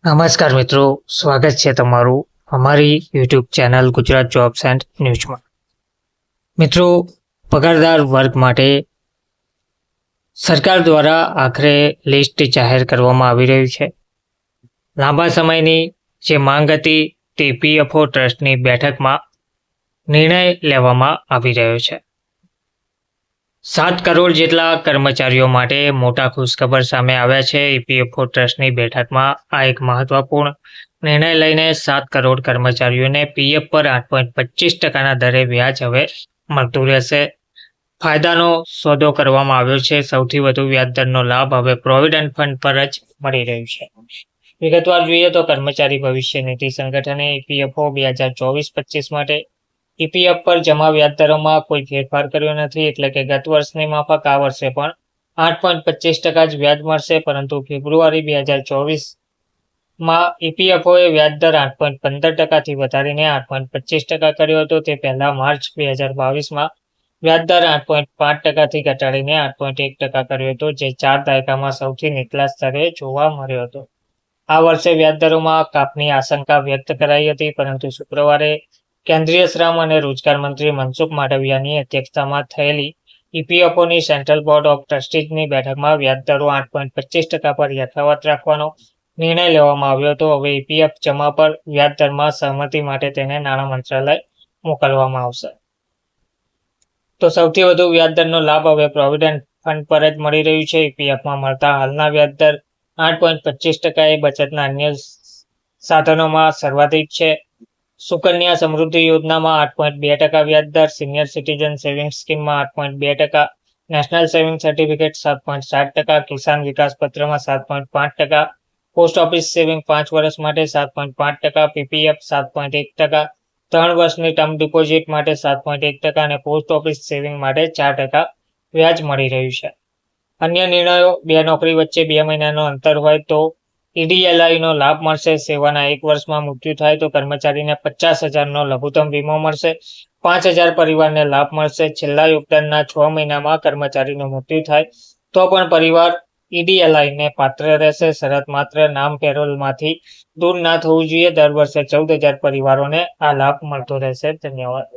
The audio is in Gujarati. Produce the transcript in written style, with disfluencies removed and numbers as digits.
નમસ્કાર મિત્રો, સ્વાગત છે તમારું અમારી YouTube channel Gujarat jobs and ન્યૂઝમાં. મિત્રો, પગારદાર વર્ગ માટે સરકાર દ્વારા આખરે લિસ્ટ જાહેર કરવામાં આવી રહ્યું છે. લાંબા સમયની જે માંગ હતી તે પીએફઓ ટ્રસ્ટની બેઠકમાં નિર્ણય લેવામાં આવી રહ્યો છે. 7 કરોડ જેટલા કર્મચારીઓ માટે મોટા ખુશખબર સામે આવ્યા છે. ઈપીએફઓ ટ્રસ્ટની બેઠકમાં આ એક મહત્વપૂર્ણ નિર્ણય લઈને 7 કરોડ કર્મચારીઓને પીએફ પર 8.25% દરે વ્યાજ હવે મળતું રહેશે. ફાયદાનો સોદો કરવામાં આવ્યો છે. સૌથી વધુ વ્યાજદરનો લાભ હવે પ્રોવિડન્ટ ફંડ પર જ મળી રહ્યું છે. વિગતવાર જોઈએ તો કર્મચારી ભવિષ્ય નિધિ સંગઠને ઈપીએફઓ 2024-25 માટે ઈપીએફ પર જમા વ્યાજદરોમાં કોઈ ફેરફાર કર્યો નથી. એટલે કે ગત વર્ષની માફક આ વર્ષે પણ 8.25% જ વ્યાજ મળશે. પરંતુ ફેબ્રુઆરી 2024માં ઈપીએફઓએ વ્યાજદર 8.15%થી વધારીને 8.25% કર્યો હતો. તે પહેલા માર્ચ 2022માં વ્યાજદર 8.5%થી ઘટાડીને 8.1% કર્યો હતો, જે 4 દાયકામાં સૌથી નીચલા સ્તરે જોવા મળ્યો હતો. આ વર્ષે વ્યાજદરોમાં કાપની આશંકા વ્યક્ત કરાઈ હતી, પરંતુ શુક્રવારે કેન્દ્રીય શ્રમ અને રોજગાર મંત્રી મનસુખ માંડવિયાની અધ્યક્ષતામાં થયેલી ઈપીએફઓની સેન્ટ્રલ બોર્ડ ઓફ ટ્રસ્ટીઝની બેઠકમાં વ્યાજદરો 8.25% પર યથાવત રાખવાનો નિર્ણય લેવામાં આવ્યો હતો. હવે ઈપીએફ જમા પર વ્યાજદરમાં સહમતિ માટે તેને નાણાં મંત્રાલય મોકલવામાં આવશે. તો સૌથી વધુ વ્યાજદરનો લાભ હવે પ્રોવિડન્ટ ફંડ પર જ મળી રહ્યું છે. ઈપીએફમાં મળતા હાલના વ્યાજદર 8.25% એ બચતના અન્ય સાધનોમાં સર્વાધિક છે. સુકન્યા સમૃદ્ધિ યોજનામાં 8.2% વ્યાજદર, સિનિયર સિટીઝન સેવિંગ્સ સ્કીમમાં 8.2%, national saving certificate 7.7%, Kisan Vikas પત્રમાં 7.5%, પોસ્ટ ઓફિસ સેવિંગ 5 વર્ષ માટે 7.5%, પીપીએફ 7.1%, 3 વર્ષની ટર્મ ડિપોઝિટ માટે 7.1% અને પોસ્ટ ઓફિસ સેવિંગ માટે 4% વ્યાજ મળી રહ્યું છે. અન્ય નિર્ણયો: 2 નોકરી વચ્ચે 2 મહિનાનો અંતર હોય તો ઈડીએલઆઈનો લાભ મળશે. સેવાના 1 વર્ષમાં મૃત્યુ થાય તો કર્મચારીને 50,000નો લઘુત્તમ વીમો મળશે. 5,000 પરિવારને લાભ મળશે. છેલ્લા યોગદાનના 6 મહિનામાં કર્મચારીનું મૃત્યુ થાય તો પણ પરિવાર ઈડીએલઆઈને પાત્ર રહેશે. શરત માત્ર નામ પેરોલમાંથી દૂર ના થવું જોઈએ. દર વર્ષે 14,000 પરિવારોને આ લાભ મળતો રહેશે. ધન્યવાદ.